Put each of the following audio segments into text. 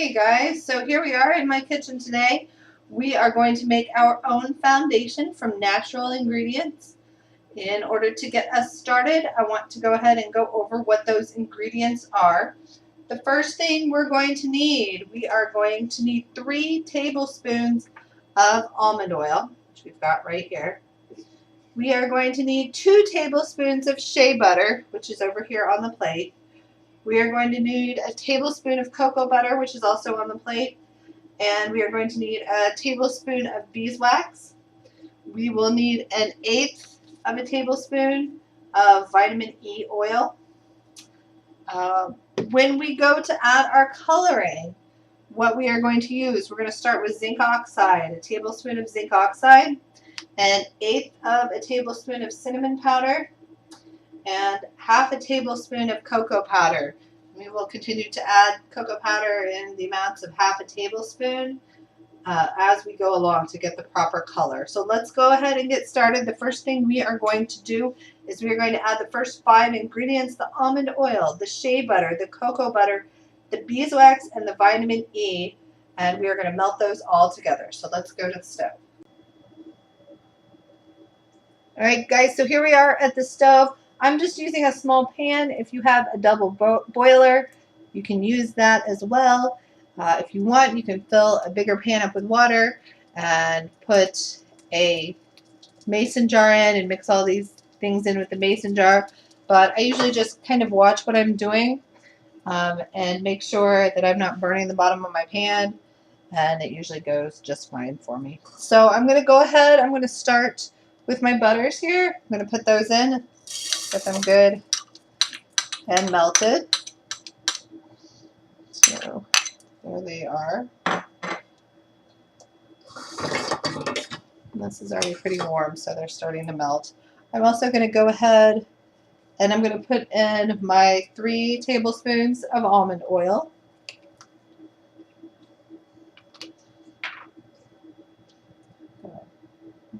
Hey guys, so here we are in my kitchen today. We are going to make our own foundation from natural ingredients. In order to get us started, I want to go ahead and go over what those ingredients are. The first thing we're going to need, we are going to need 3 tablespoons of almond oil, which we've got right here. We are going to need 2 tablespoons of shea butter, which is over here on the plate. We are going to need a tablespoon of cocoa butter, which is also on the plate. And we are going to need a tablespoon of beeswax. We will need 1/8 of a tablespoon of vitamin E oil. When we go to add our coloring, what we are going to use, we're going to start with zinc oxide, a tablespoon of zinc oxide, 1/8 of a tablespoon of cinnamon powder, and 1/2 a tablespoon of cocoa powder. We will continue to add cocoa powder in the amounts of 1/2 a tablespoon as we go along to get the proper color. So let's go ahead and get started. The first thing we are going to do is we are going to add the first 5 ingredients: the almond oil, the shea butter, the cocoa butter, the beeswax, and the vitamin E, and we are going to melt those all together. So let's go to the stove. All right, guys, so here we are at the stove. I'm just using a small pan. If you have a double boiler, you can use that as well. If you want, you can fill a bigger pan up with water and put a mason jar in and mix all these things in with the mason jar. But I usually just kind of watch what I'm doing and make sure that I'm not burning the bottom of my pan, and it usually goes just fine for me. So I'm going to go ahead. I'm going to start with my butters here. I'm going to put those in, get them good and melted. So there they are. And this is already pretty warm, so they're starting to melt. I'm also going to go ahead and I'm going to put in my 3 tablespoons of almond oil.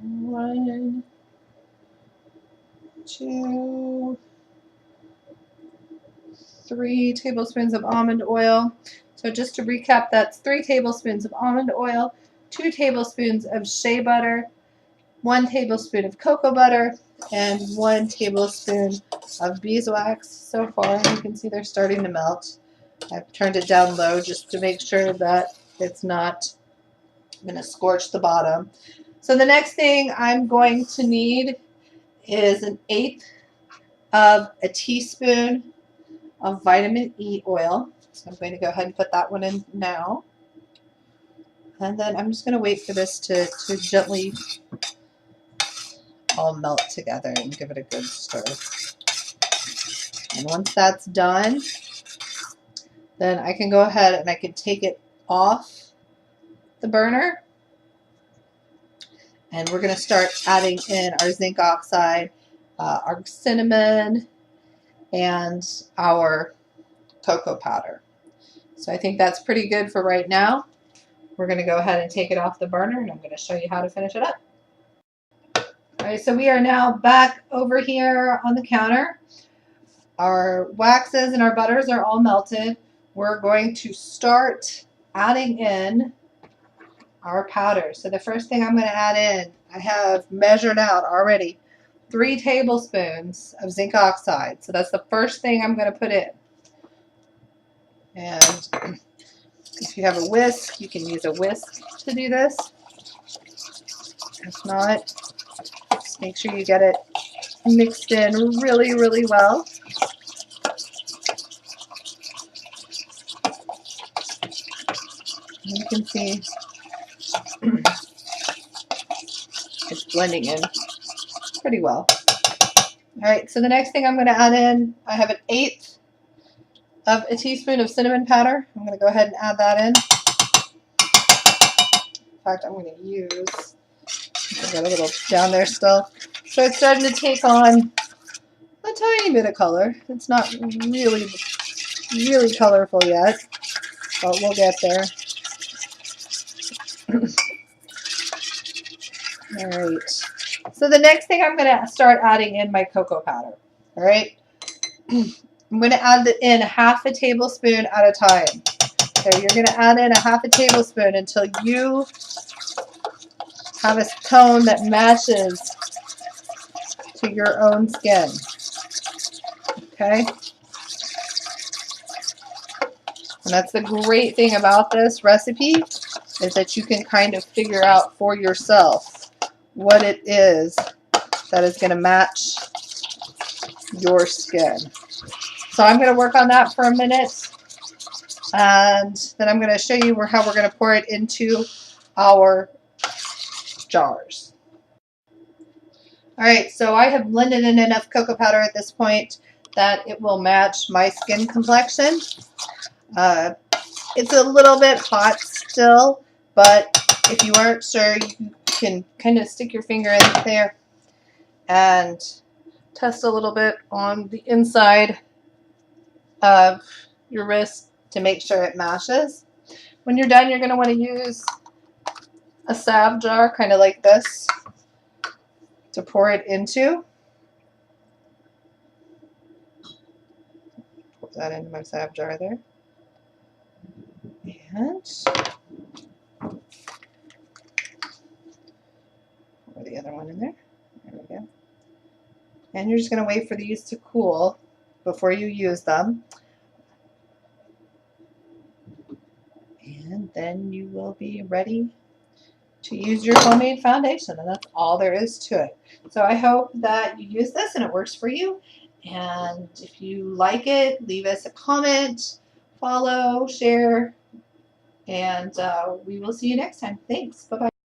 One, 2, 3 tablespoons of almond oil. So just to recap, that's 3 tablespoons of almond oil, 2 tablespoons of shea butter, 1 tablespoon of cocoa butter, and 1 tablespoon of beeswax. So far, you can see they're starting to melt. I've turned it down low just to make sure that it's not going to scorch the bottom. So the next thing I'm going to need is 1/8 of a teaspoon of vitamin E oil. So I'm going to go ahead and put that one in now. And then I'm just going to wait for this to gently all melt together and give it a good stir. And once that's done, then I can go ahead and I can take it off the burner. And we're going to start adding in our zinc oxide, our cinnamon, and our cocoa powder. So I think that's pretty good for right now. We're going to go ahead and take it off the burner, and I'm going to show you how to finish it up. All right, so we are now back over here on the counter. Our waxes and our butters are all melted. We're going to start adding in our powder. So the first thing I'm going to add in, I have measured out already 3 tablespoons of zinc oxide. So that's the first thing I'm going to put in. And if you have a whisk, you can use a whisk to do this. If not, just make sure you get it mixed in really, really well. And you can see it's blending in pretty well. All right, so the next thing I'm going to add in, I have 1/8 of a teaspoon of cinnamon powder. I'm going to go ahead and add that in. In fact, I'm going to use, I've got a little down there still. So it's starting to take on a tiny bit of color. It's not really, really colorful yet, but we'll get there. All right. So the next thing I'm going to start adding in my cocoa powder. All right. I'm going to add in 1/2 a tablespoon at a time. So you're going to add in a half a tablespoon until you have a tone that matches to your own skin. Okay? And that's the great thing about this recipe, is that you can kind of figure out for yourself what it is that is going to match your skin. So I'm going to work on that for a minute, and then I'm going to show you how we're going to pour it into our jars. Alright, so I have blended in enough cocoa powder at this point that it will match my skin complexion. It's a little bit hot still, but if you aren't sure, you can kind of stick your finger in there and test a little bit on the inside of your wrist to make sure it matches. When you're done, you're going to want to use a salve jar, kind of like this, to pour it into. Pour that into my salve jar there. And pour the other one in there. There we go. And you're just going to wait for these to cool before you use them. And then you will be ready to use your homemade foundation, and that's all there is to it. So I hope that you use this and it works for you. And if you like it, leave us a comment, follow, share, and we will see you next time. Thanks. Bye-bye.